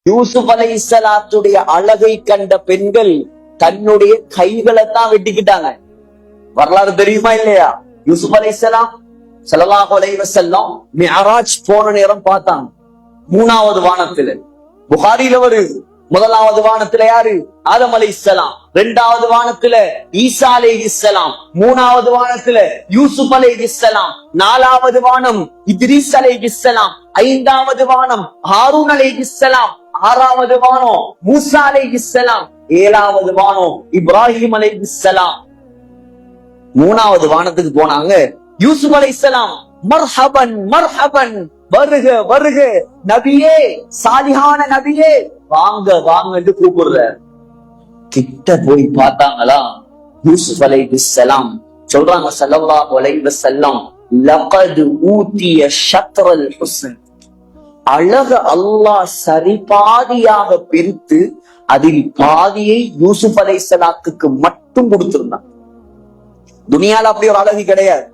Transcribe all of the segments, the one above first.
யூசுப் அலைஹிஸ்ஸலாத்துடைய அழகை கண்ட பெண்கள் தன்னுடைய கைகளை தான் வெட்டிக்கிட்டாங்க. வரலாறு தெரியுமா இல்லையா? யூசுப் அலைஹிஸ்ஸலாம் ஸல்லல்லாஹு அலைஹி வஸல்லம் மிஅராஜ் போன நேரம் பார்த்தாங்க. 3வது வானத்துல புகாரில வருது. 1வது வானத்துல யாரு? ஆதம் அலைஹிஸ்ஸலாம். 2வது வானத்துல ஈசா அலைஹிஸ்ஸலாம். 3வது வானத்துல யூசுப் அலைஹிஸ்ஸலாம். 4வது வானம் இத்ரீஸ் அலைஹிஸ்ஸலாம். 5வது வானம் ஹாரூன் அலைஹிஸ்ஸலாம். 6வது வானம் மூசா அலைஹிஸ்ஸலாம். 7வது வானம் இப்ராஹிம் அலைஹிஸ்ஸலாம். 3வது வானத்துக்கு போனாங்க. யூசுப் அலைஹிஸ்ஸலாம் மர்ஹபன் மர்ஹபன், வருக வருக நபியே, சாலிஹான நபியே, வாங்க வாங்க என்று கூப்பிடுற. கிட்ட போய் பார்த்தாங்களா, யூசுப் அலைஹிஸ்ஸலாம் சொல்றாங்க ஸல்லல்லாஹு அலைஹி வஸல்லம், லகத் ஊதிய ஷத்ரல் ஹுஸ்ன், அழக அல்லாஹ் சரிபாதியாக பிரித்து அதில் பாதியை யூசுப் அலைஹிஸ்ஸலாத்துக்கு மட்டும் கொடுத்திருந்தான். துனியால அப்படி ஒரு அழகு கிடையாது.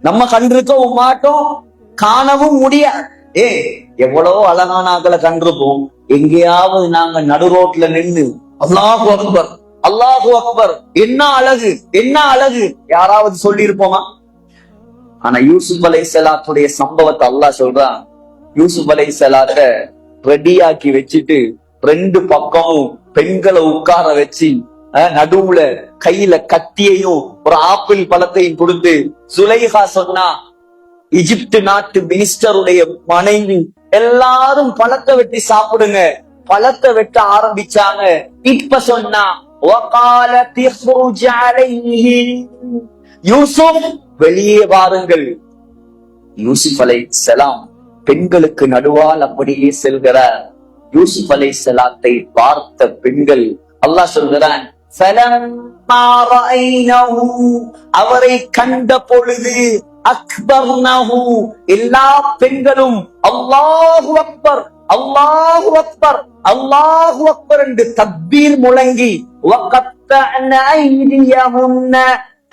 நம்ம கண்டிருக்கவும் மாட்டோம், காணவும் முடியாது. எவ்வளவு அழகான ஆக்களை கண்டிருப்போம். எங்கேயாவது நாங்க நடு ரோட்ல நின்று அல்லாஹு அக்பர் அல்லாஹு அக்பர், என்ன அழகு என்ன அழகு, யாராவது சொல்லி இருப்போமா? ஆனா யூசுப் அலைஹிஸ்ஸலாத்துடைய சம்பவத்தை அல்லாஹ் சொல்றான். யூசுப் அலைஹிஸ்ஸலாத்தை ரெடியாக்கி வச்சுட்டு 2 பக்கமும் பெண்களை உட்கார வச்சு நடுவுல கையில கத்தியையும் ஒரு ஆப்பிள் பழத்தையும் கொடுத்து, சுலைஹா சொன்னா எகிப்து நாட்டு மினிஸ்டருடைய மனைவி, எல்லாரும் பழத்தை வெட்டி சாப்பிடுங்க. பழத்தை வெட்ட ஆரம்பிச்சாங்க. இப்ப சொன்னா யூசுப் வெளியே வாருங்கள். யூசுப் அலைஹிஸ்ஸலாம் பெண்களுக்கு நடுவால் அப்படியே செல்கிறார். யூசுப் அலைஹிஸ்ஸலாத்தை பார்த்த பெண்கள், அல்லாஹ் சொல்கிறான், அவரை கண்ட பொழுது அக்பர்னஹு, எல்லா பெண்களும் அல்லாஹு அக்பர் அல்லாஹு அக்பர் அல்லாஹு அக்பர் என்று தக்பீர் முழங்கி, வகத்தஅன ஐதியஹுன்ன,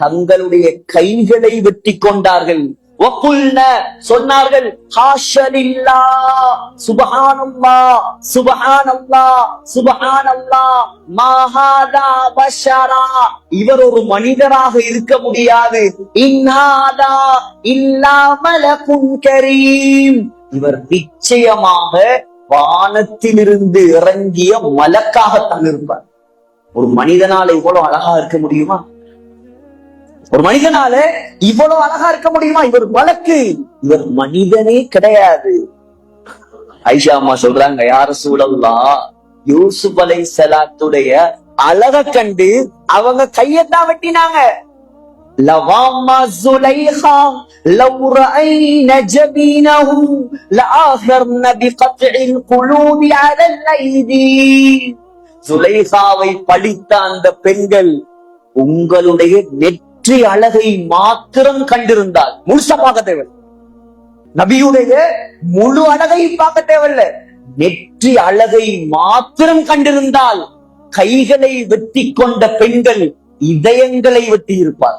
தங்களுடைய கைகளை வெட்டி கொண்டார்கள். வகுல்ன, சொன்னார்கள், ஹாஷலில்லாஹ், சுப்ஹானல்லாஹ் சுப்ஹானல்லாஹ் சுப்ஹானல்லாஹ், மா ஹாதா பஷரா, இவர் ஒரு மனிதராக இருக்க முடியாது. இன்ஹாதா இல்லா மலகுன் கரீம், இவர் நிச்சயமாக வானத்திலிருந்து இறங்கிய மலக்காகத்தான் இருப்பார். ஒரு மனிதனால இவ்வளவு அழகா இருக்க முடியுமா? ஒரு மனிதனால இவ்வளவு அழகா இருக்க முடியுமா? இவர் மலக்கு, இவர் மனிதனே கிடையாது. ஆயிஷா அம்மா சொல்றாங்க, யா ரசூலல்லாஹ், யூசுப் அலைஹிஸ்ஸலாத்துடைய அழக கண்டு அவங்க கையத்தான் வெட்டினாங்க. லவாமா சுலைஹா லவ் ரஐன ஜபீனஹு லஆஃபர்ன பிகத்இல் குலூபி அலல் ஐதி, சுலைஹாவை படித்த அந்த பெண்கள் உங்களுடைய நெற்றி அழகை மாத்திரம் கண்டிருந்தால், முழுசா பார்க்க தேவையில்லை, நபியுடைய முழு அழகை பார்க்க தேவையில்லை, நெற்றி அழகை மாத்திரம் கண்டிருந்தால் கைகளை வெட்டி கொண்ட பெண்கள் இதயங்களை வெட்டி இருப்பார்.